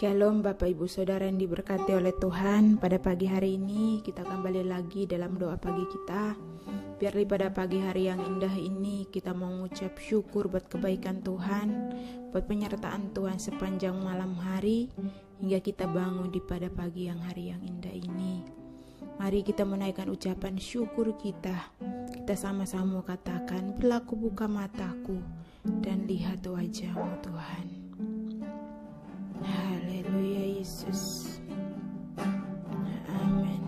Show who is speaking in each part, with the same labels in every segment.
Speaker 1: Shalom Bapak Ibu Saudara yang diberkati oleh Tuhan. Pada pagi hari ini kita kembali lagi dalam doa pagi kita. Biar pada pagi hari yang indah ini kita mau mengucap syukur buat kebaikan Tuhan, buat penyertaan Tuhan sepanjang malam hari, hingga kita bangun di pada pagi yang hari yang indah ini. Mari kita menaikkan ucapan syukur kita. Kita sama-sama katakan, berlaku buka mataku dan lihat wajah-Mu Tuhan. Haleluya Yesus. Amin.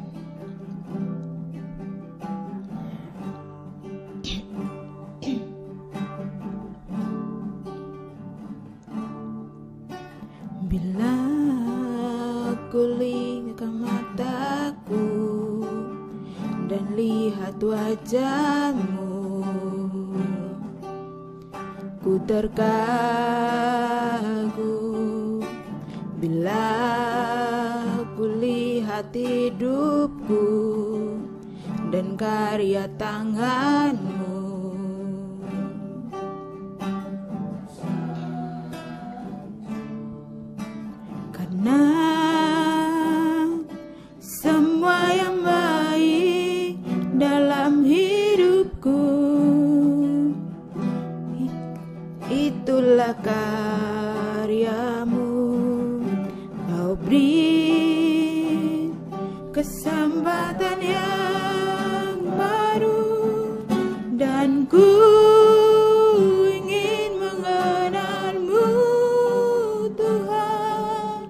Speaker 1: Bila aku lihat mataku dan lihat wajah-Mu, ku terkagum. Bila aku lihat hidupku dan karya tangan-Mu, karena semua yang baik dalam hidupku itulah karya-Mu. Kau beri kesempatan yang baru dan ku ingin mengenal-Mu Tuhan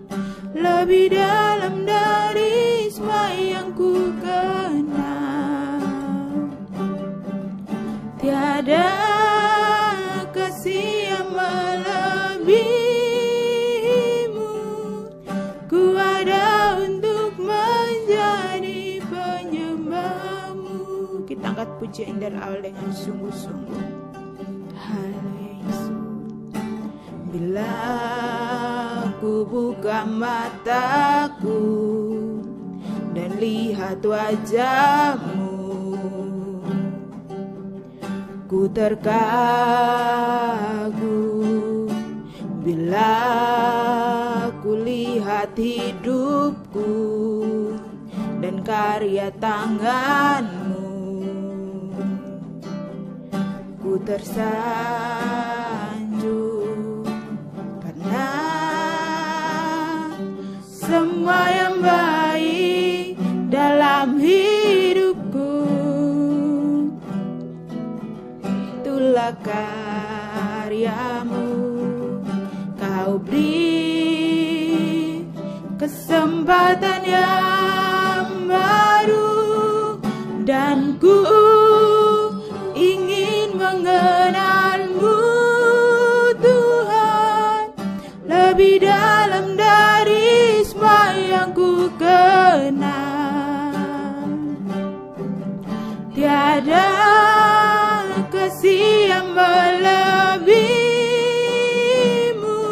Speaker 1: lebih dalam dari semua yang ku kenal. Tiada kasih yang melebihi angkat pujian dari awal dengan sungguh-sungguh. Haleluya Yesus. Bila aku buka mataku dan lihat wajah-Mu, ku terkagum. Bila aku lihat hidupku dan karya tangan-Mu, ku tersanjung karena semua yang baik dalam hidupku itulah karya-Mu. Kau beri kesempatan yang baru dan ku ingin mengenal-Mu Tuhan lebih dalam dari semua yang ku kenal. Tiada kasih yang melebihi-Mu,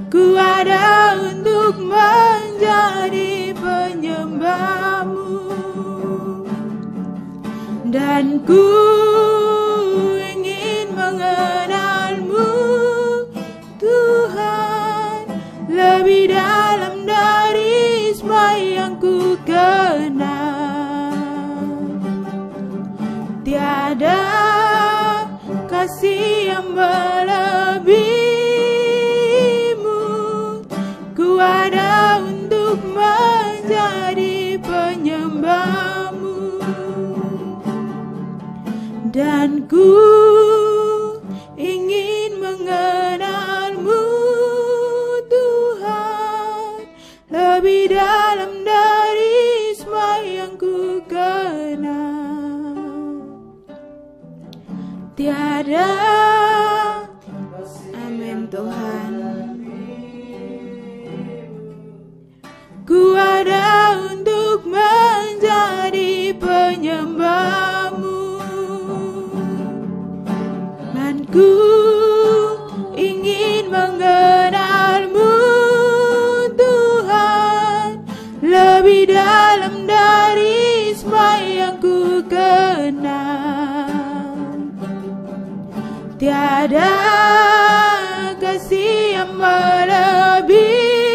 Speaker 1: ku ada untuk menjadi penyembah-Mu dan ku ingin mengenal-Mu Tuhan lebih dalam dari semua yang ku kenal. Tiada kasih yang melebihi-Mu, ku ada untuk menjadi penyembah-Mu dan ku ingin mengenal-Mu Tuhan lebih dalam dari semua yang ku kenal. Tiada, amin Tuhan, ku ada untuk menjadi penyembah-Mu dan ku ingin mengenal-Mu Tuhan lebih dalam dari semua yang ku kenal. Tiada kasih yang melebihi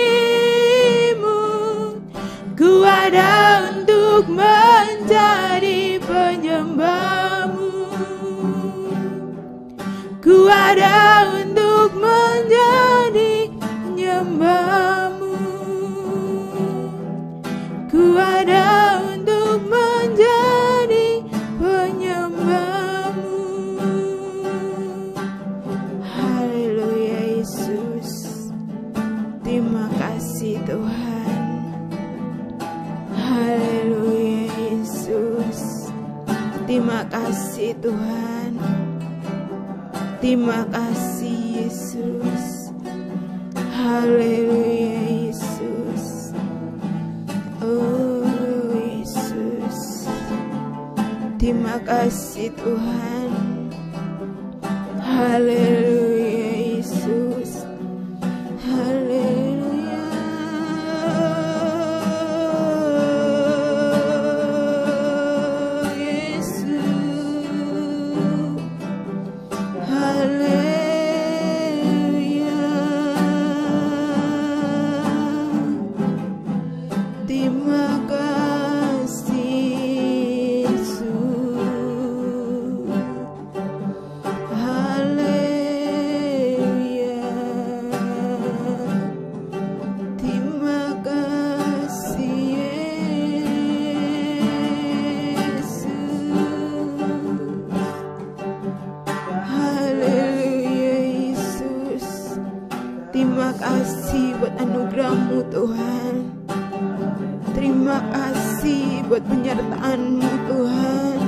Speaker 1: kasih Tuhan. Haleluya Yesus. Terima kasih Tuhan. Terima kasih Yesus. Haleluya Yesus. Oh Yesus. Terima kasih Tuhan. Haleluya Yesus. Haleluya. Yesus. Haleluya. Terima kasih Yesus. Haleluya. Terima kasih Yesus. Haleluya Yesus. Terima kasih buat anugerah-Mu Tuhan. Terima kasih buat penyertaan-Mu Tuhan.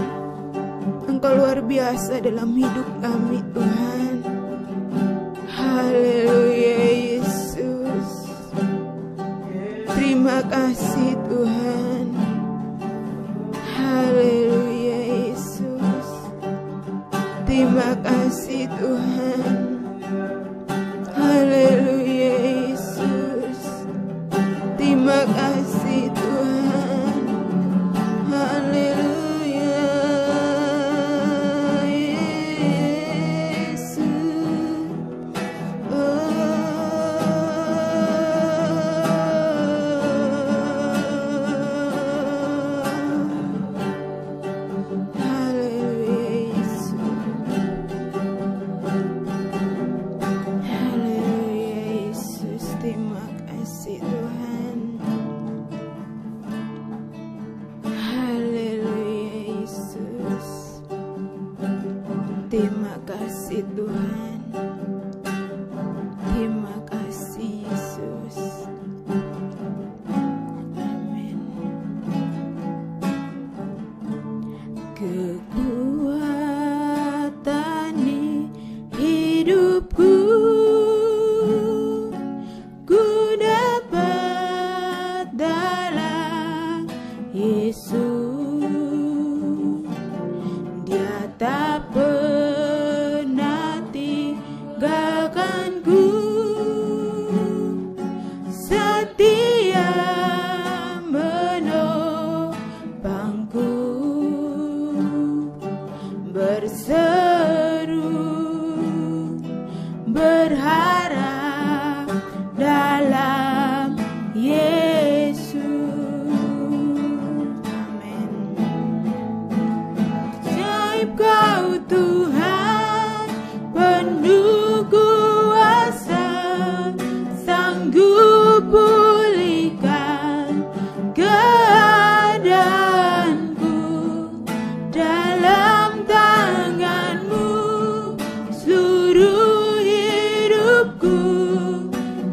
Speaker 1: Engkau luar biasa dalam hidup kami Tuhan. Haleluya Yesus. Terima kasih Tuhan. Haleluya Yesus. Terima kasih Tuhan. Haleluya Yesus. Terima kasih Tuhan. Haleluya Yesus. Haleluya Yesus. Haleluya Yesus. Terima kasih Tuhan. Haleluya Yesus. Terima kasih Tuhan. Terima kasih Yesus. Amin. Kekuatan di hidupku, ku dapat dalam Yesus. Dia tak pernah tinggalkanku, setia menopangku, berseru berharap dalam Yesus. Amin. Ajaib Kau Tuhan, penuh kuasa, sanggup pulihkan keadaanku. Dalam tangan-Mu seluruh hidupku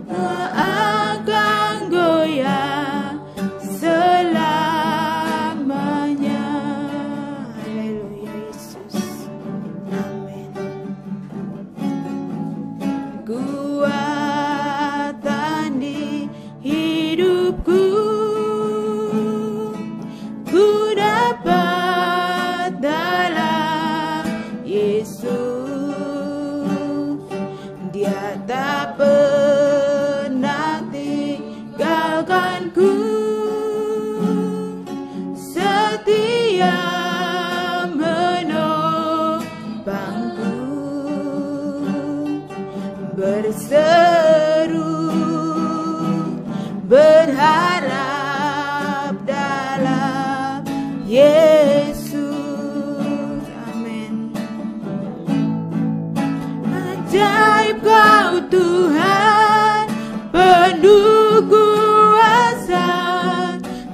Speaker 1: tak akan goyah selamanya. Haleluya Yesus. Amin. Kuatan di hidupku, ku dapat dalam Yesus. Dia tak pernah tinggalkanku, setia menopangku, berseru berharap dalam Yesus. Amin. Ajaib Kau Tuhan, penuh kuasa,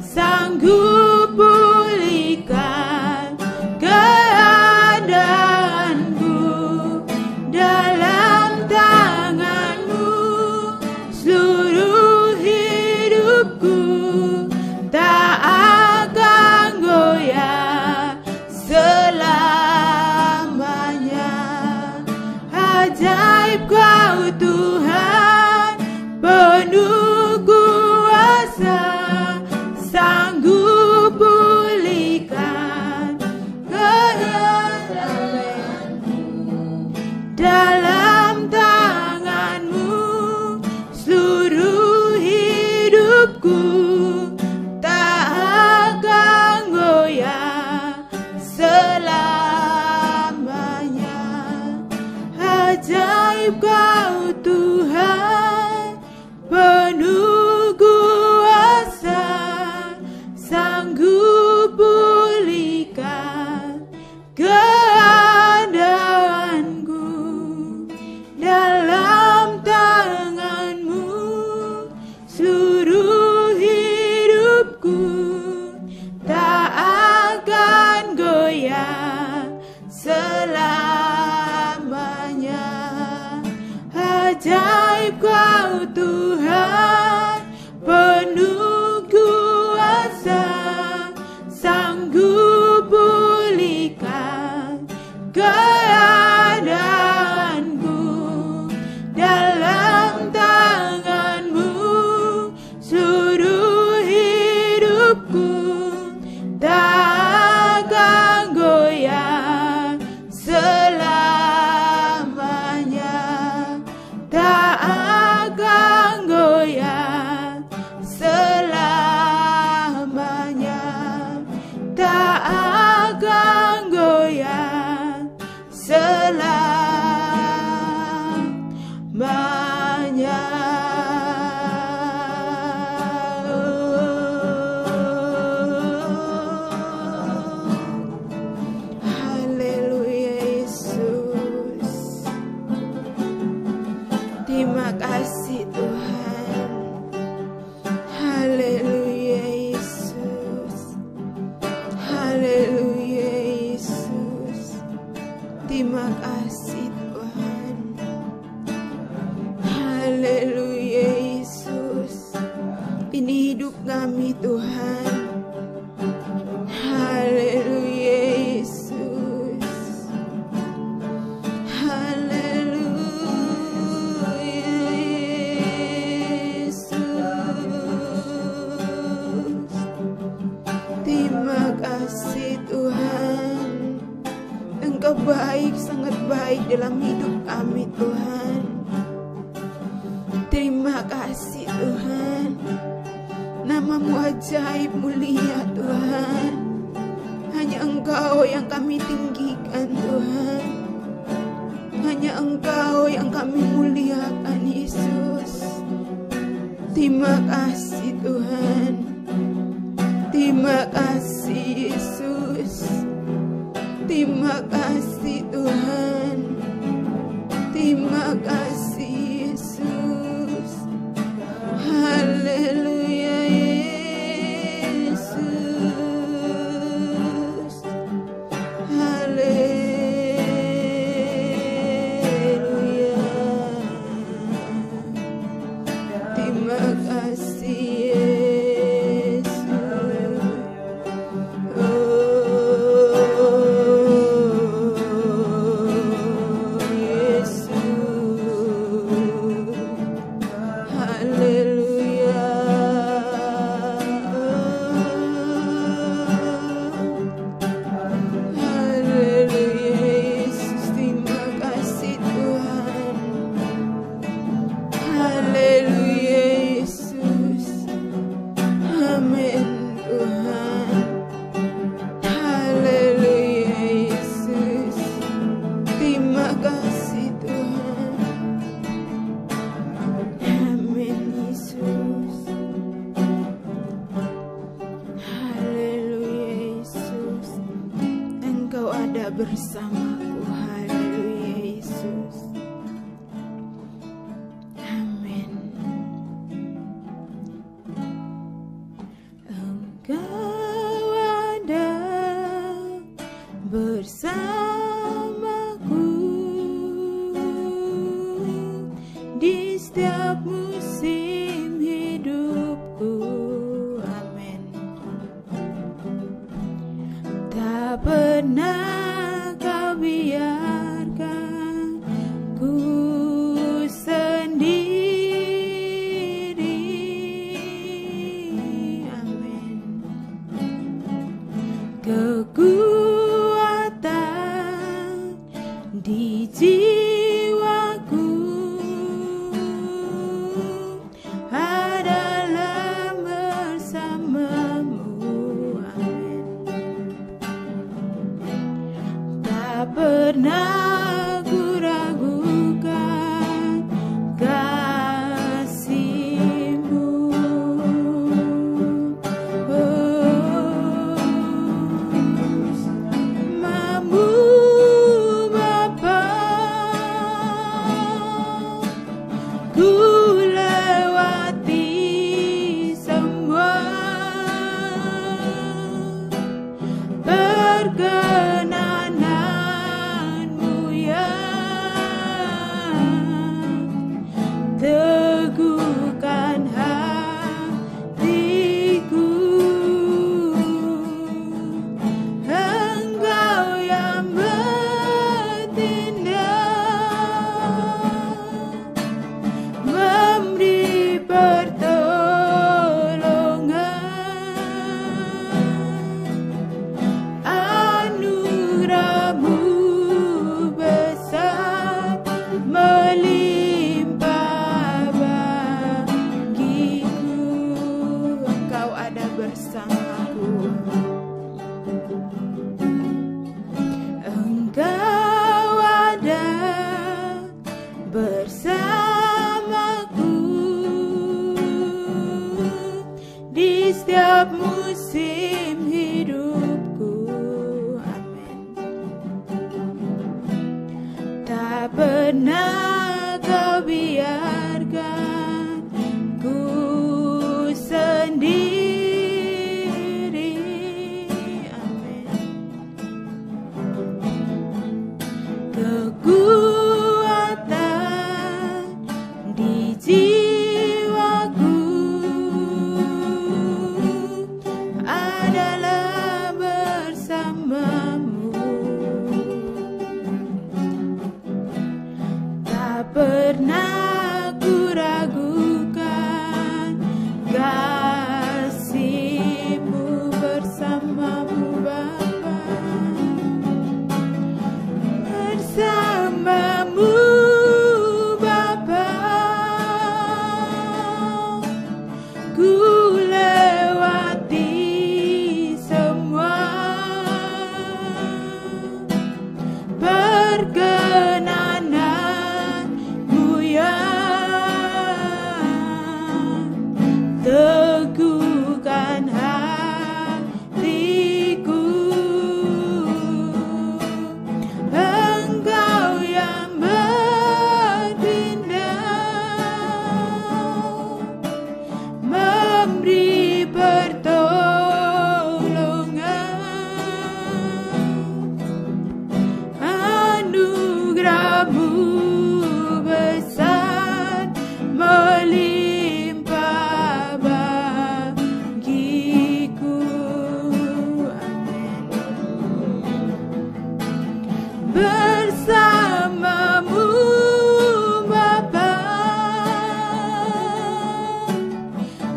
Speaker 1: sanggup pulihkan keadaanku. Dalam tangan-Mu seluruh hidup penuh kuasa, sanggup pulihkan kehilanganku. Dalam tangan-Mu seluruh hidupku tak akan goyah selamanya. Ajaib Kau Tuhan, penuh kuasa, sanggup pulihkan keadaanku. Dalam tangan-Mu seluruh hidupku tak akan goyah selamanya. Ajaib Kau Tuhan, penuh kuasa, sanggup pulihkan keadaanku. Dalam tangan-Mu seluruh hidupku tak akan goyah selamanya. Tak akan goyah selamanya. Tak akan goyah selamanya. Haleluya Yesus. Terima kasih Tuhan. Haleluya Yesus. Haleluya Yesus. Terima kasih Tuhan. Haleluya Yesus. Ini hidup kami Tuhan. Haleluya Yesus. Haleluya Yesus. Terima kasih Tuhan. Engkau baik, sangat baik dalam hidup kami Tuhan. Terima kasih Tuhan. Nama-Mu ajaib mulia Tuhan. Hanya Engkau yang kami tinggikan Tuhan. Hanya Engkau yang kami muliakan Yesus. Terima kasih Tuhan. Terima kasih Yesus. Terima kasih Tuhan. Terima kasih Yesus. Haleluya Yesus. Haleluya. Terima kasih Yesus. Bersamaku. Haleluya Yesus. Amin. Engkau ada bersamaku di setiap musim hidupku. Amin. Tak pernah biarkan ku sendiri setiap musim hidupku. Amin. Tak pernah kau biarkan ku sendiri. Amin. Kekuatan di jiwaku adalah bersamamu. Tak pernah ku ragukan kasih-Mu bersamamu Bapa. Bersamamu Bapa, ku lewati semua. Perkenanan-Mu ya teguhkan hatiku. Engkau yang bertindak, memberi pertolongan. Anugerah-Mu besar melimpah bagiku. Amin. Bersamamu Bapa,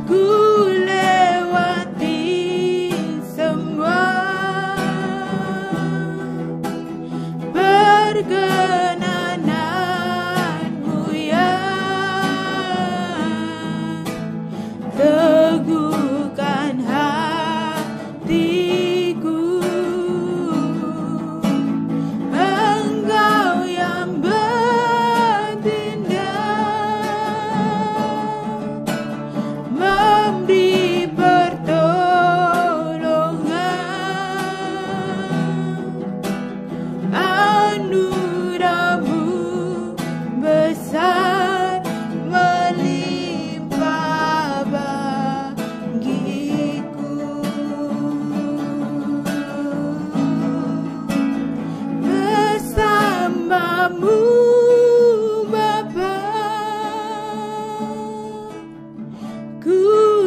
Speaker 1: ku lewati semua. Perkenanan-Mu ya teguhkan hatiku. Engkau yang bertindak, memberi pertolongan. Anugerah-Mu besar melimpah bagiku. Bersamamu Bapa, ku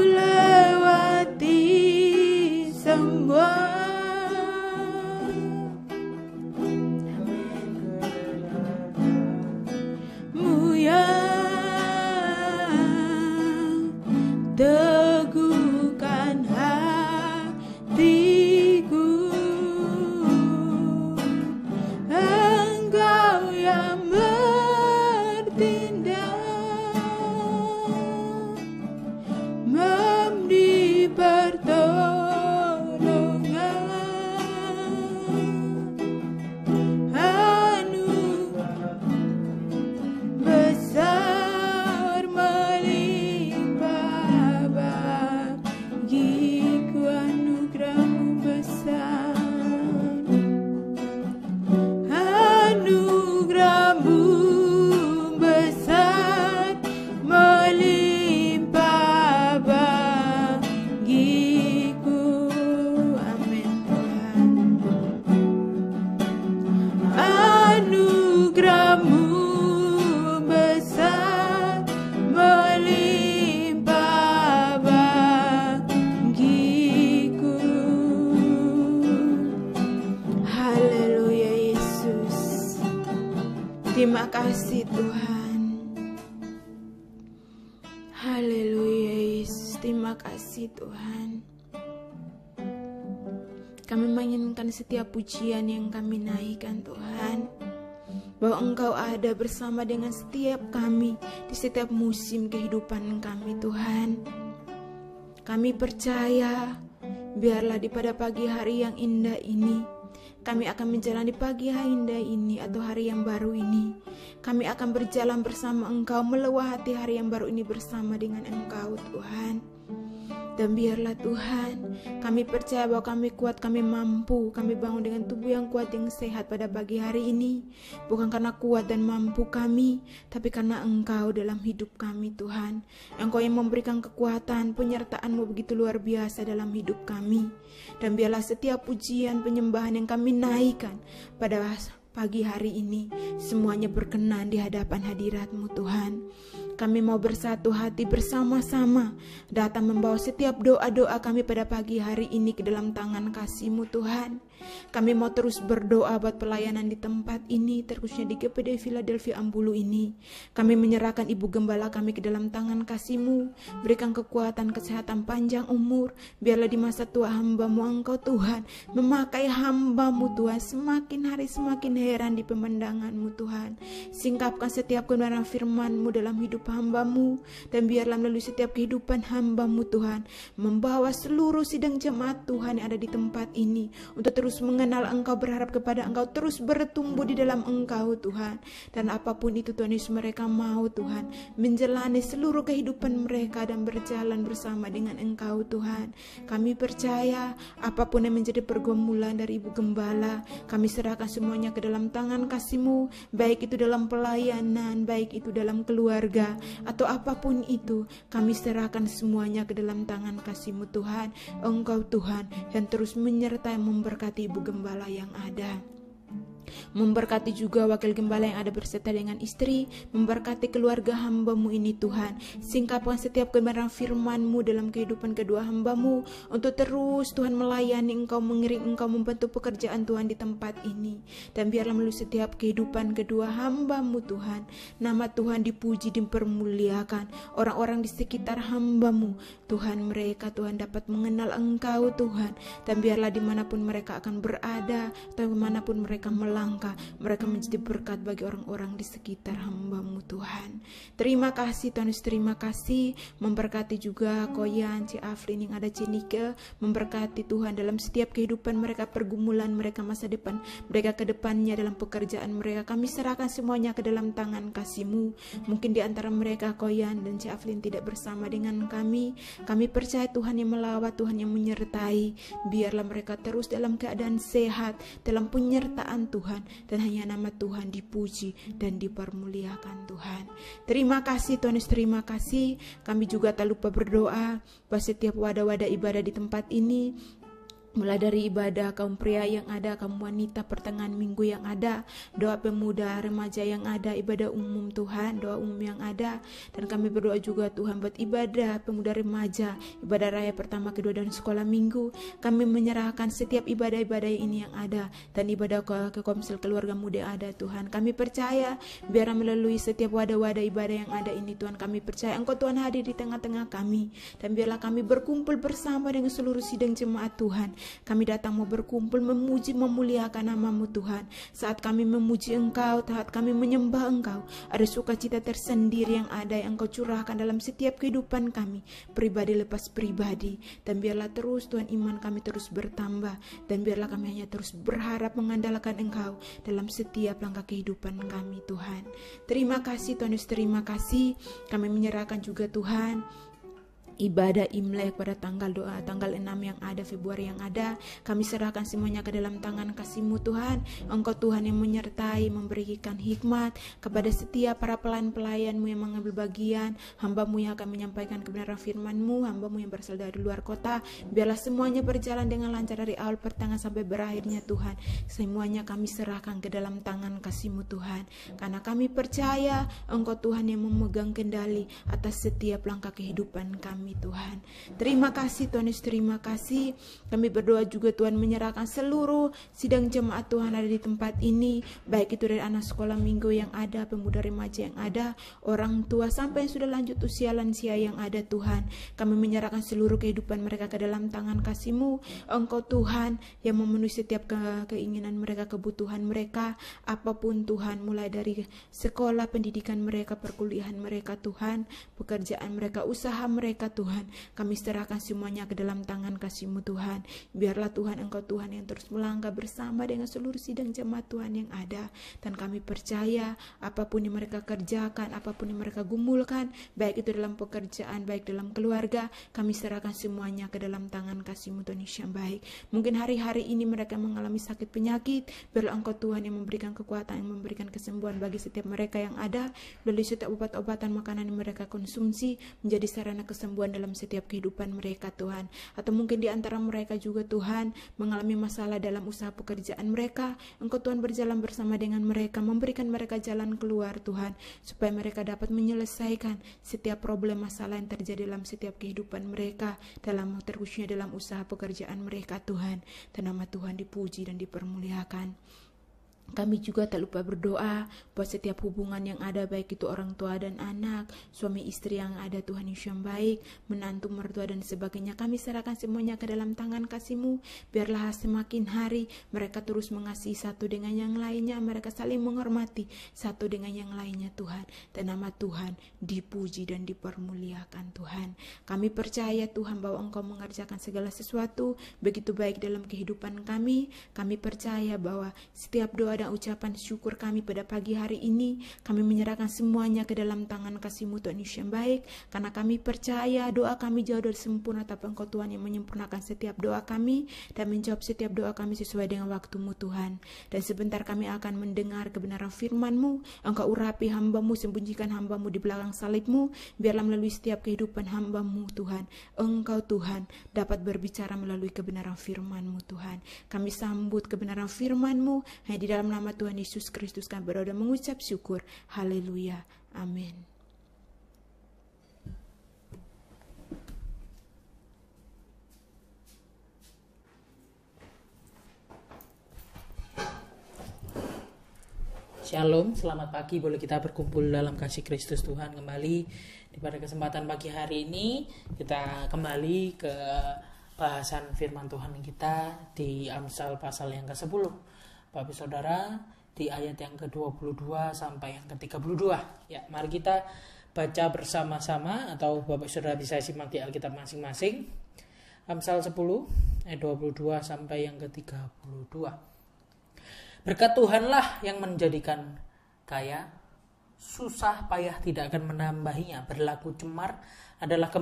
Speaker 1: lewati semua. Mu yang teguhkan hatiku. Engkau yang bertindak, memberi pertolongan. Besar melimpah bagiku. Anugerah-Mu besar. Anugerah-Mu besar melimpah bagiku. Amin Tuhan. Anugerah-Mu besar melimpah bagiku. Haleluya Yesus. Terima kasih Tuhan. Haleluya Yesus. Terima kasih Tuhan. Kami menginginkan setiap pujian yang kami naikkan Tuhan, bahwa Engkau ada bersama dengan setiap kami di setiap musim kehidupan kami Tuhan. Kami percaya, biarlah di pada pagi hari yang indah ini, kami akan menjalani pagi hari indah ini atau hari yang baru ini. Kami akan berjalan bersama Engkau, melewati hari yang baru ini bersama dengan Engkau Tuhan. Dan biarlah Tuhan, kami percaya bahwa kami kuat, kami mampu, kami bangun dengan tubuh yang kuat, yang sehat pada pagi hari ini. Bukan karena kuat dan mampu kami, tapi karena Engkau dalam hidup kami Tuhan. Engkau yang memberikan kekuatan, penyertaan-Mu begitu luar biasa dalam hidup kami. Dan biarlah setiap pujian, penyembahan yang kami naikkan pada pagi hari ini, semuanya berkenan di hadapan hadirat-Mu Tuhan. Kami mau bersatu hati bersama-sama, datang membawa setiap doa-doa kami pada pagi hari ini ke dalam tangan kasih-Mu Tuhan. Kami mau terus berdoa buat pelayanan di tempat ini, terkhususnya di GPD Philadelphia Ambulu ini. Kami menyerahkan Ibu Gembala kami ke dalam tangan kasih-Mu. Berikan kekuatan, kesehatan, panjang umur. Biarlah di masa tua hamba-Mu Engkau Tuhan memakai hamba-Mu Tuhan, semakin hari semakin heran di pemandangan-Mu Tuhan. Singkapkan setiap kebenaran firman-Mu dalam hidup hamba-Mu, dan biarlah melalui setiap kehidupan hamba-Mu Tuhan, membawa seluruh sidang jemaat Tuhan yang ada di tempat ini untuk terus mengenal Engkau, berharap kepada Engkau, terus bertumbuh di dalam Engkau Tuhan. Dan apapun itu Tuhan Yesus, mereka mau Tuhan menjalani seluruh kehidupan mereka dan berjalan bersama dengan Engkau Tuhan. Kami percaya apapun yang menjadi pergumulan dari Ibu Gembala, kami serahkan semuanya ke dalam tangan kasih-Mu, baik itu dalam pelayanan, baik itu dalam keluarga, atau apapun itu, kami serahkan semuanya ke dalam tangan kasih-Mu Tuhan. Engkau Tuhan yang terus menyertai, memberkati Ibu Gembala yang ada. Memberkati juga wakil gembala yang ada berserta dengan istri, memberkati keluarga hamba-Mu ini Tuhan. Singkapkan setiap kebenaran firman-Mu dalam kehidupan kedua hamba-Mu, untuk terus Tuhan melayani Engkau, mengiring Engkau, membantu pekerjaan Tuhan di tempat ini. Dan biarlah melalui setiap kehidupan kedua hamba-Mu Tuhan, nama Tuhan dipuji, dipermuliakan. Orang-orang di sekitar hamba-Mu Tuhan, mereka Tuhan dapat mengenal Engkau Tuhan. Dan biarlah dimanapun mereka akan berada, atau dimanapun mereka melangkah, mereka menjadi berkat bagi orang-orang di sekitar hamba-Mu Tuhan. Terima kasih Tuhan Yesus, terima kasih. Memberkati juga Koyan, Ci Aflin yang ada, Cinike, memberkati Tuhan dalam setiap kehidupan mereka, pergumulan mereka, masa depan mereka ke depannya, dalam pekerjaan mereka. Kami serahkan semuanya ke dalam tangan kasih-Mu. Mungkin di antara mereka Koyan dan Ci Aflin tidak bersama dengan kami. Kami percaya Tuhan yang melawat, Tuhan yang menyertai. Biarlah mereka terus dalam keadaan sehat, dalam penyertaan Tuhan, dan hanya nama Tuhan dipuji dan dipermuliakan Tuhan. Terima kasih Tuhan Yesus, terima kasih. Kami juga tak lupa berdoa bahwa setiap wadah-wadah ibadah di tempat ini, mulai dari ibadah kaum pria yang ada, kaum wanita pertengahan minggu yang ada, doa pemuda remaja yang ada, ibadah umum Tuhan, doa umum yang ada. Dan kami berdoa juga Tuhan buat ibadah pemuda remaja, ibadah raya pertama, kedua, dan sekolah minggu. Kami menyerahkan setiap ibadah-ibadah ini yang ada, dan ibadah ke komsel keluarga muda yang ada Tuhan. Kami percaya biar melalui setiap wadah-wadah ibadah yang ada ini Tuhan, kami percaya Engkau Tuhan hadir di tengah-tengah kami. Dan biarlah kami berkumpul bersama dengan seluruh sidang jemaat Tuhan. Kami datang mau berkumpul, memuji, memuliakan nama-Mu Tuhan. Saat kami memuji Engkau, saat kami menyembah Engkau, ada sukacita tersendiri yang ada, yang Engkau curahkan dalam setiap kehidupan kami, pribadi lepas pribadi. Dan biarlah terus Tuhan iman kami terus bertambah, dan biarlah kami hanya terus berharap mengandalkan Engkau dalam setiap langkah kehidupan kami Tuhan. Terima kasih Tuhan Yesus, terima kasih. Kami menyerahkan juga Tuhan ibadah Imlek pada tanggal 6 yang ada, Februari yang ada. Kami serahkan semuanya ke dalam tangan kasih-Mu Tuhan. Engkau Tuhan yang menyertai, memberikan hikmat kepada setiap para pelayan-pelayan-Mu yang mengambil bagian, hamba-Mu yang akan menyampaikan kebenaran firman-Mu, hamba-Mu yang berasal dari luar kota. Biarlah semuanya berjalan dengan lancar dari awal pertengahan sampai berakhirnya Tuhan. Semuanya kami serahkan ke dalam tangan kasih-Mu Tuhan, karena kami percaya Engkau Tuhan yang memegang kendali atas setiap langkah kehidupan kami Tuhan. Terima kasih Tuhan Yesus, terima kasih. Kami berdoa juga Tuhan menyerahkan seluruh sidang jemaat Tuhan ada di tempat ini, baik itu dari anak sekolah minggu yang ada, pemuda remaja yang ada, orang tua sampai yang sudah lanjut usia lansia yang ada Tuhan. Kami menyerahkan seluruh kehidupan mereka ke dalam tangan kasih-Mu. Engkau Tuhan yang memenuhi setiap keinginan mereka, kebutuhan mereka, apapun Tuhan, mulai dari sekolah, pendidikan mereka, perkuliahan mereka Tuhan, pekerjaan mereka, usaha mereka Tuhan. Kami serahkan semuanya ke dalam tangan kasih-Mu Tuhan. Biarlah Tuhan Engkau Tuhan yang terus melangkah bersama dengan seluruh sidang jemaat Tuhan yang ada. Dan kami percaya apapun yang mereka kerjakan, apapun yang mereka gumulkan, baik itu dalam pekerjaan, baik dalam keluarga, kami serahkan semuanya ke dalam tangan kasih-Mu Tuhan Yesus yang baik. Mungkin hari-hari ini mereka mengalami sakit penyakit, biarlah Engkau Tuhan yang memberikan kekuatan, yang memberikan kesembuhan bagi setiap mereka yang ada, melalui setiap obat-obatan makanan yang mereka konsumsi, menjadi sarana kesembuhan dalam setiap kehidupan mereka Tuhan. Atau mungkin di antara mereka juga Tuhan mengalami masalah dalam usaha pekerjaan mereka, Engkau Tuhan berjalan bersama dengan mereka, memberikan mereka jalan keluar Tuhan, supaya mereka dapat menyelesaikan setiap problem masalah yang terjadi dalam setiap kehidupan mereka, dalam terkhususnya dalam usaha pekerjaan mereka Tuhan. Dan nama Tuhan dipuji dan dipermuliakan. Kami juga tak lupa berdoa buat setiap hubungan yang ada, baik itu orang tua dan anak, suami istri yang ada Tuhan Yesus yang baik, menantu, mertua dan sebagainya. Kami serahkan semuanya ke dalam tangan kasih-Mu. Biarlah semakin hari mereka terus mengasihi satu dengan yang lainnya, mereka saling menghormati satu dengan yang lainnya Tuhan. Dan nama Tuhan dipuji dan dipermuliakan Tuhan. Kami percaya Tuhan bahwa Engkau mengerjakan segala sesuatu begitu baik dalam kehidupan kami. Kami percaya bahwa setiap doa dan ucapan syukur kami pada pagi hari ini, kami menyerahkan semuanya ke dalam tangan kasih-Mu Tuhan Yesus yang baik, karena kami percaya doa kami jauh dari sempurna, tapi Engkau Tuhan yang menyempurnakan setiap doa kami dan menjawab setiap doa kami sesuai dengan waktu-Mu Tuhan. Dan sebentar kami akan mendengar kebenaran firman-Mu. Engkau urapi hamba-Mu, sembunyikan hamba-Mu di belakang salib-Mu, biarlah melalui setiap kehidupan hamba-Mu Tuhan, Engkau Tuhan dapat berbicara melalui kebenaran firman-Mu Tuhan. Kami sambut kebenaran firman-Mu hanya di dalam nama Tuhan Yesus Kristus kami berdoa dan mengucap syukur. Haleluya. Amin.
Speaker 2: Shalom, selamat pagi. Boleh kita berkumpul dalam kasih Kristus Tuhan kembali. Pada kesempatan pagi hari ini kita kembali ke bahasan firman Tuhan kita di Amsal pasal yang ke-10. Bapak Saudara, di ayat yang ke-22 sampai yang ke-32. Ya, mari kita baca bersama-sama, atau Bapak Saudara bisa simak di Alkitab masing-masing. Amsal 10 ayat 22 sampai yang ke-32. Berkat Tuhanlah yang menjadikan kaya, susah payah tidak akan menambahinya. Berlaku cemar adalah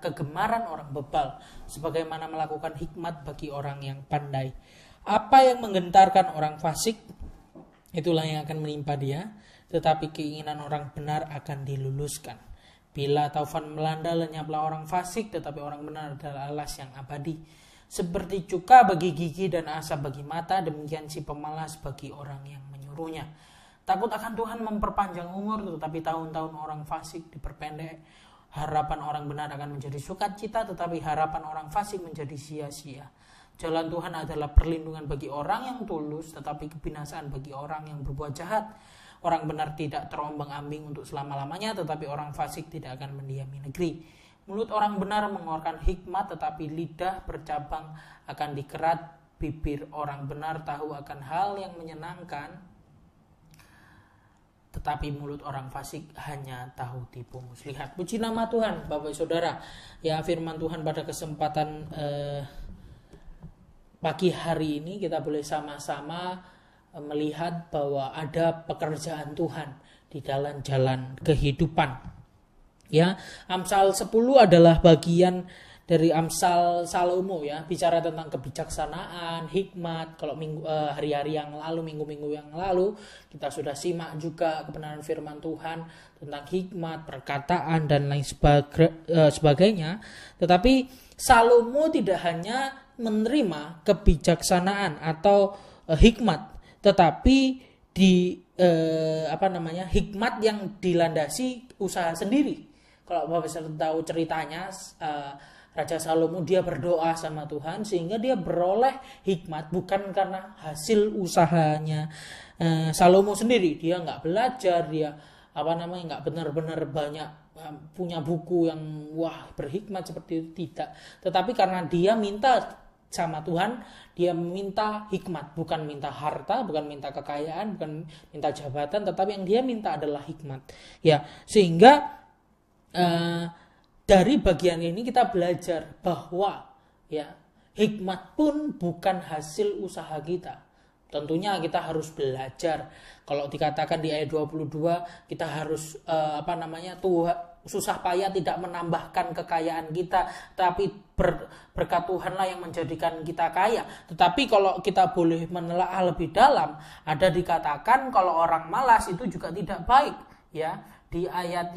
Speaker 2: kegemaran orang bebal, sebagaimana melakukan hikmat bagi orang yang pandai. Apa yang menggentarkan orang fasik, itulah yang akan menimpa dia, tetapi keinginan orang benar akan diluluskan. Bila taufan melanda, lenyaplah orang fasik, tetapi orang benar adalah alas yang abadi. Seperti cuka bagi gigi dan asap bagi mata, demikian si pemalas bagi orang yang menyuruhnya. Takut akan Tuhan memperpanjang umur, tetapi tahun-tahun orang fasik diperpendek. Harapan orang benar akan menjadi sukacita, tetapi harapan orang fasik menjadi sia-sia. Jalan Tuhan adalah perlindungan bagi orang yang tulus, tetapi kebinasaan bagi orang yang berbuat jahat. Orang benar tidak terombang-ambing untuk selama-lamanya, tetapi orang fasik tidak akan mendiami negeri. Mulut orang benar mengeluarkan hikmat, tetapi lidah bercabang akan dikerat. Bibir orang benar tahu akan hal yang menyenangkan, tetapi mulut orang fasik hanya tahu tipu muslihat. Puji nama Tuhan, Bapak Saudara. Ya, firman Tuhan pada kesempatan pagi hari ini kita boleh sama-sama melihat bahwa ada pekerjaan Tuhan di dalam jalan kehidupan. Ya, Amsal 10 adalah bagian dari Amsal Salomo, ya, bicara tentang kebijaksanaan, hikmat. Kalau hari-hari yang lalu, minggu-minggu yang lalu, kita sudah simak juga kebenaran firman Tuhan tentang hikmat, perkataan dan lain sebagainya. Tetapi Salomo tidak hanya menerima kebijaksanaan atau hikmat, tetapi hikmat yang dilandasi usaha sendiri. Kalau Bapak tahu ceritanya, Raja Salomo dia berdoa sama Tuhan sehingga dia beroleh hikmat bukan karena hasil usahanya Salomo sendiri. Dia nggak belajar, dia nggak benar-benar banyak punya buku yang berhikmat seperti itu, tidak. Tetapi karena dia minta sama Tuhan, dia minta hikmat, bukan minta harta, bukan minta kekayaan, bukan minta jabatan, tetapi yang dia minta adalah hikmat. Ya, sehingga dari bagian ini kita belajar bahwa ya hikmat pun bukan hasil usaha kita. Tentunya kita harus belajar. Kalau dikatakan di ayat 22 kita harus Tuhan susah payah tidak menambahkan kekayaan kita, tapi berkat Tuhanlah yang menjadikan kita kaya. Tetapi kalau kita boleh menelaah lebih dalam, ada dikatakan kalau orang malas itu juga tidak baik, ya. Di ayat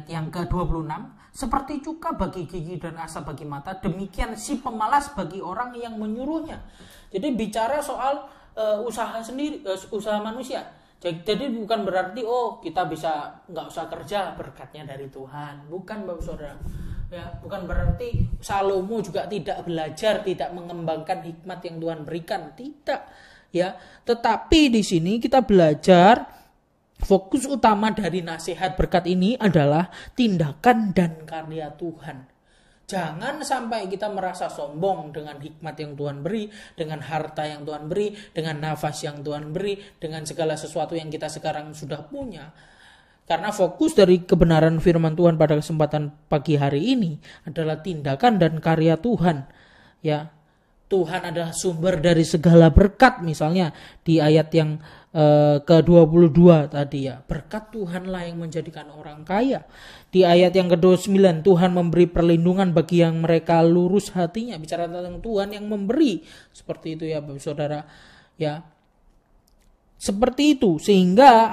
Speaker 2: yang ke-26, seperti cuka bagi gigi dan asap bagi mata, demikian si pemalas bagi orang yang menyuruhnya. Jadi bicara soal usaha sendiri, usaha manusia. Jadi bukan berarti kita bisa nggak usah kerja, berkatnya dari Tuhan. Bukan, Bapak Saudara. Ya, bukan berarti Salomo juga tidak belajar, tidak mengembangkan hikmat yang Tuhan berikan, tidak. Ya, tetapi di sini kita belajar fokus utama dari nasihat berkat ini adalah tindakan dan karya Tuhan. Jangan sampai kita merasa sombong dengan hikmat yang Tuhan beri, dengan harta yang Tuhan beri, dengan nafas yang Tuhan beri, dengan segala sesuatu yang kita sekarang sudah punya. Karena fokus dari kebenaran firman Tuhan pada kesempatan pagi hari ini adalah tindakan dan karya Tuhan. Ya, Tuhan adalah sumber dari segala berkat, misalnya di ayat yang ke-22 tadi ya, berkat Tuhanlah yang menjadikan orang kaya. Di ayat yang ke-29, Tuhan memberi perlindungan bagi yang mereka lurus hatinya, bicara tentang Tuhan yang memberi. Seperti itu ya Bapak Saudara, ya. Seperti itu, sehingga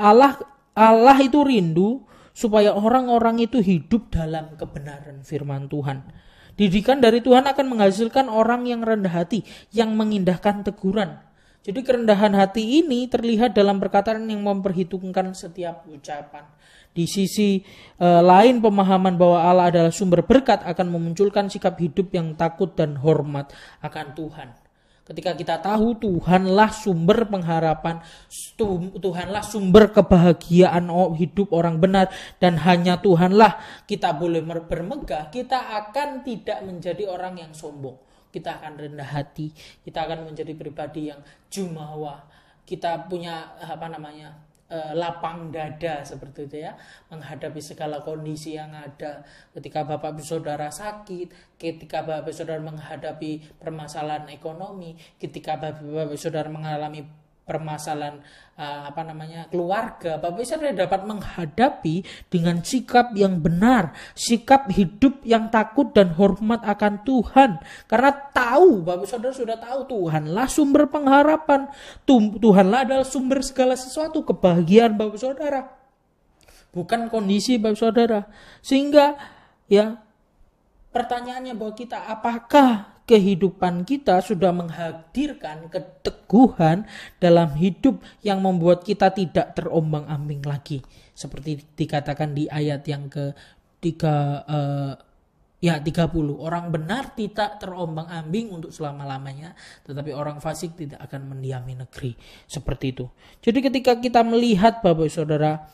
Speaker 2: Allah itu rindu supaya orang-orang itu hidup dalam kebenaran firman Tuhan. Didikan dari Tuhan akan menghasilkan orang yang rendah hati, yang mengindahkan teguran. Jadi kerendahan hati ini terlihat dalam perkataan yang memperhitungkan setiap ucapan. Di sisi lain, pemahaman bahwa Allah adalah sumber berkat akan memunculkan sikap hidup yang takut dan hormat akan Tuhan. Ketika kita tahu Tuhanlah sumber pengharapan, Tuhanlah sumber kebahagiaan hidup orang benar, dan hanya Tuhanlah kita boleh bermegah, kita akan tidak menjadi orang yang sombong. Kita akan rendah hati, kita akan menjadi pribadi yang jumawa. Kita punya lapang dada seperti itu ya, menghadapi segala kondisi yang ada. Ketika Bapak Saudara sakit, ketika Bapak Saudara menghadapi permasalahan ekonomi, ketika Bapak Saudara mengalami permasalahan keluarga, Bapak Saudara dapat menghadapi dengan sikap yang benar, sikap hidup yang takut dan hormat akan Tuhan. Karena tahu, Bapak Saudara sudah tahu Tuhanlah sumber pengharapan, Tuhanlah adalah sumber segala sesuatu, kebahagiaan Bapak Saudara, bukan kondisi Bapak Saudara. Sehingga ya, pertanyaannya bahwa kita, apakah kehidupan kita sudah menghadirkan keteguhan dalam hidup yang membuat kita tidak terombang-ambing lagi, seperti dikatakan di ayat yang ke-30. Orang benar tidak terombang-ambing untuk selama-lamanya, tetapi orang fasik tidak akan mendiami negeri. Seperti itu. Jadi ketika kita melihat Bapak Saudara,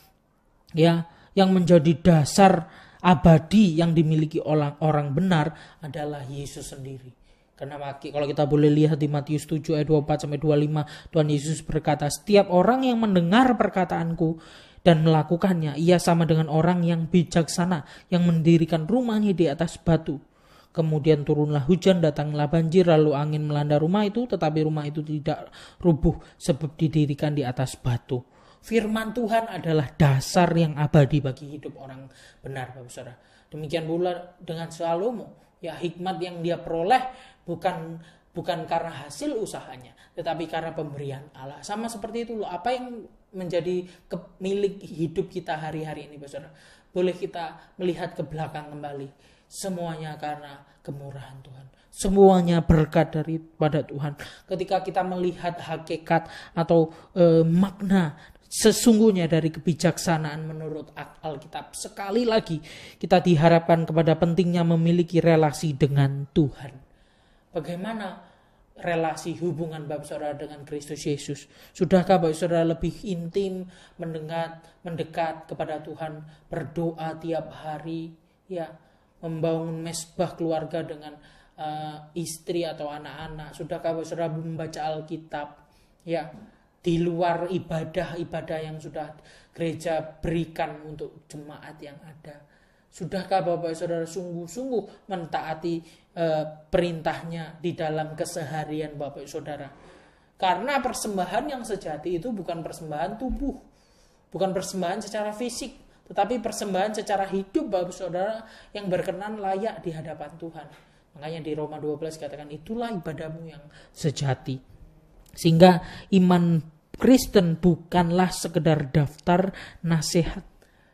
Speaker 2: ya, yang menjadi dasar abadi yang dimiliki orang benar adalah Yesus sendiri. Karena kalau kita boleh lihat di Matius 7 ayat 24-25, Tuhan Yesus berkata, setiap orang yang mendengar perkataanku dan melakukannya, ia sama dengan orang yang bijaksana, yang mendirikan rumahnya di atas batu. Kemudian turunlah hujan, datanglah banjir, lalu angin melanda rumah itu, tetapi rumah itu tidak rubuh sebab didirikan di atas batu. Firman Tuhan adalah dasar yang abadi bagi hidup orang benar, Bapak Saudara. Demikian pula dengan Salomo, ya, hikmat yang dia peroleh bukan karena hasil usahanya, tetapi karena pemberian Allah. Sama seperti itu loh, apa yang menjadi milik hidup kita hari-hari ini, Bapak Saudara. Boleh kita melihat ke belakang kembali, semuanya karena kemurahan Tuhan. Semuanya berkat daripada Tuhan. Ketika kita melihat hakikat atau makna sesungguhnya dari kebijaksanaan menurut Alkitab, sekali lagi kita diharapkan kepada pentingnya memiliki relasi dengan Tuhan. Bagaimana relasi hubungan Bapak Saudara dengan Kristus Yesus? Sudahkah Bapak Saudara lebih intim, mendekat kepada Tuhan, berdoa tiap hari, ya, membangun mesbah keluarga dengan istri atau anak-anak? Sudahkah Bapak Saudara membaca Alkitab, ya, di luar ibadah-ibadah yang sudah gereja berikan untuk jemaat yang ada. Sudahkah Bapak Saudara sungguh-sungguh mentaati perintahnya di dalam keseharian Bapak Saudara? Karena persembahan yang sejati itu bukan persembahan tubuh, bukan persembahan secara fisik, tetapi persembahan secara hidup Bapak Saudara yang berkenan layak di hadapan Tuhan. Makanya di Roma 12 katakan itulah ibadahmu yang sejati. Sehingga iman Kristen bukanlah sekedar daftar nasihat,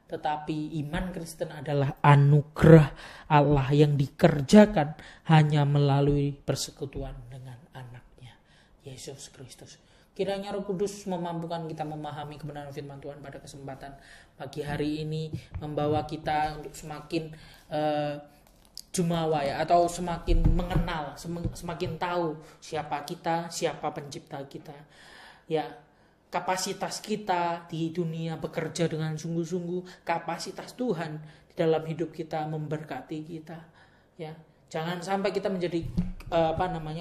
Speaker 2: tetapi iman Kristen adalah anugerah Allah yang dikerjakan hanya melalui persekutuan dengan anaknya, Yesus Kristus. Kiranya Roh Kudus memampukan kita memahami kebenaran firman Tuhan pada kesempatan pagi hari ini, membawa kita untuk semakin jumawa ya, atau semakin mengenal, semakin tahu siapa kita, siapa pencipta kita. Ya, kapasitas kita di dunia bekerja dengan sungguh-sungguh, kapasitas Tuhan di dalam hidup kita memberkati kita. Ya, jangan sampai kita menjadi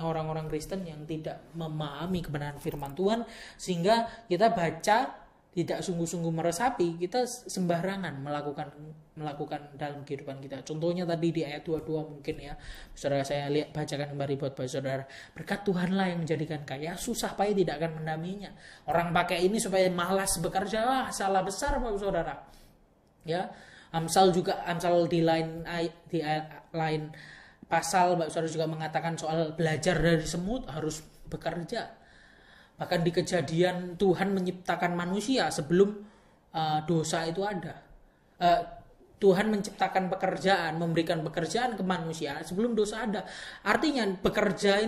Speaker 2: orang-orang Kristen yang tidak memahami kebenaran firman Tuhan, sehingga kita baca tidak sungguh-sungguh meresapi, kita sembarangan melakukan dalam kehidupan kita. Contohnya tadi di ayat 22 mungkin ya, saudara saya bacakan kembali buat saudara. Berkat Tuhanlah yang menjadikan kaya, susah payah tidak akan mendampinginya. Orang pakai ini supaya malas bekerja, salah besar Bapak Saudara. Ya, Amsal di lain pasal Bapak Saudara juga mengatakan soal belajar dari semut harus bekerja. Bahkan di Kejadian Tuhan menciptakan manusia sebelum dosa itu ada. Tuhan menciptakan pekerjaan, memberikan pekerjaan ke manusia sebelum dosa ada. Artinya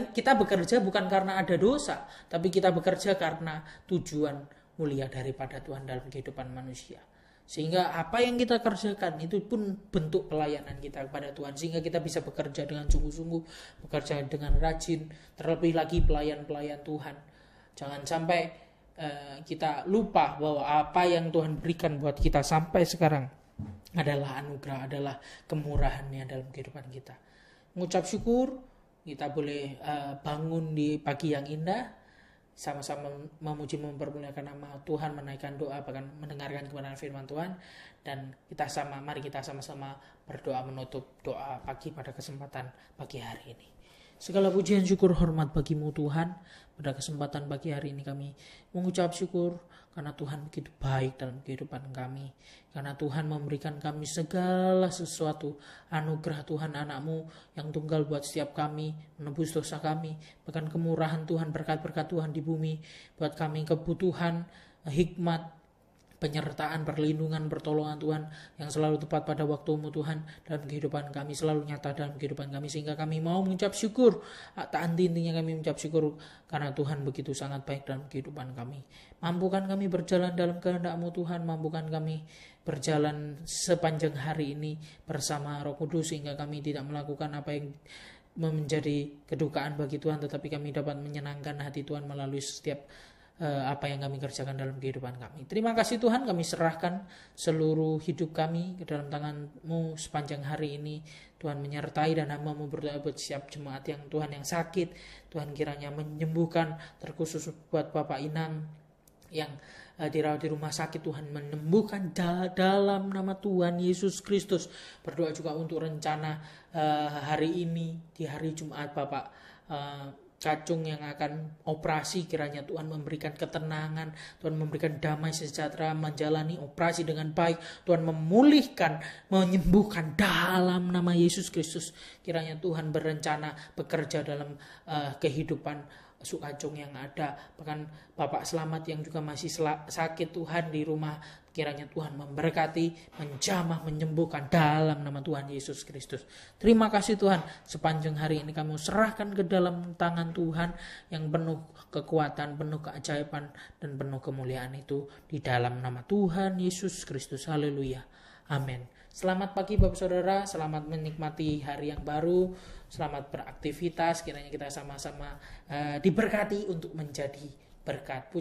Speaker 2: kita bekerja bukan karena ada dosa, tapi kita bekerja karena tujuan mulia daripada Tuhan dalam kehidupan manusia. Sehingga apa yang kita kerjakan itu pun bentuk pelayanan kita kepada Tuhan. Sehingga kita bisa bekerja dengan sungguh-sungguh, bekerja dengan rajin, terlebih lagi pelayan-pelayan Tuhan. Jangan sampai kita lupa bahwa apa yang Tuhan berikan buat kita sampai sekarang adalah anugerah, adalah kemurahannya dalam kehidupan kita. Mengucap syukur, kita boleh bangun di pagi yang indah, sama-sama memuji mempermuliakan nama Tuhan, menaikkan doa, bahkan mendengarkan kebenaran firman Tuhan. Dan mari kita sama-sama berdoa menutup doa pagi pada kesempatan pagi hari ini. Segala pujian syukur hormat bagimu Tuhan. Pada kesempatan pagi hari ini kami mengucap syukur karena Tuhan begitu baik dalam kehidupan kami. Karena Tuhan memberikan kami segala sesuatu. Anugerah Tuhan anakmu yang tunggal buat setiap kami, menebus dosa kami. Bahkan kemurahan Tuhan, berkat-berkat Tuhan di bumi. Buat kami kebutuhan, hikmat, penyertaan, perlindungan, pertolongan Tuhan yang selalu tepat pada waktumu Tuhan dalam kehidupan kami, selalu nyata dalam kehidupan kami, sehingga kami mau mengucap syukur. Tak intinya kami mengucap syukur karena Tuhan begitu sangat baik dalam kehidupan kami. Mampukan kami berjalan dalam kehendak-Mu Tuhan, mampukan kami berjalan sepanjang hari ini bersama Roh Kudus, sehingga kami tidak melakukan apa yang menjadi kedukaan bagi Tuhan, tetapi kami dapat menyenangkan hati Tuhan melalui setiap apa yang kami kerjakan dalam kehidupan kami. Terima kasih Tuhan, kami serahkan seluruh hidup kami ke dalam tangan-Mu sepanjang hari ini. Tuhan menyertai dan hamba-Mu berdoa buat setiap jemaat yang Tuhan yang sakit. Tuhan kiranya menyembuhkan, terkhusus buat Bapak Inang yang dirawat di rumah sakit. Tuhan menyembuhkan dalam nama Tuhan Yesus Kristus. Berdoa juga untuk rencana hari ini, di hari Jumat Bapak Kacung yang akan operasi, kiranya Tuhan memberikan ketenangan, Tuhan memberikan damai sejahtera, menjalani operasi dengan baik, Tuhan memulihkan, menyembuhkan dalam nama Yesus Kristus. Kiranya Tuhan berencana bekerja dalam kehidupan Sukacung yang ada. Bahkan Bapak Selamat yang juga masih sakit Tuhan di rumah, kiranya Tuhan memberkati, menjamah, menyembuhkan dalam nama Tuhan Yesus Kristus. Terima kasih Tuhan, sepanjang hari ini kami serahkan ke dalam tangan Tuhan yang penuh kekuatan, penuh keajaiban, dan penuh kemuliaan itu di dalam nama Tuhan Yesus Kristus. Haleluya. Amin. Selamat pagi Bapak Saudara, selamat menikmati hari yang baru, selamat beraktivitas, kiranya kita sama-sama diberkati untuk menjadi berkat.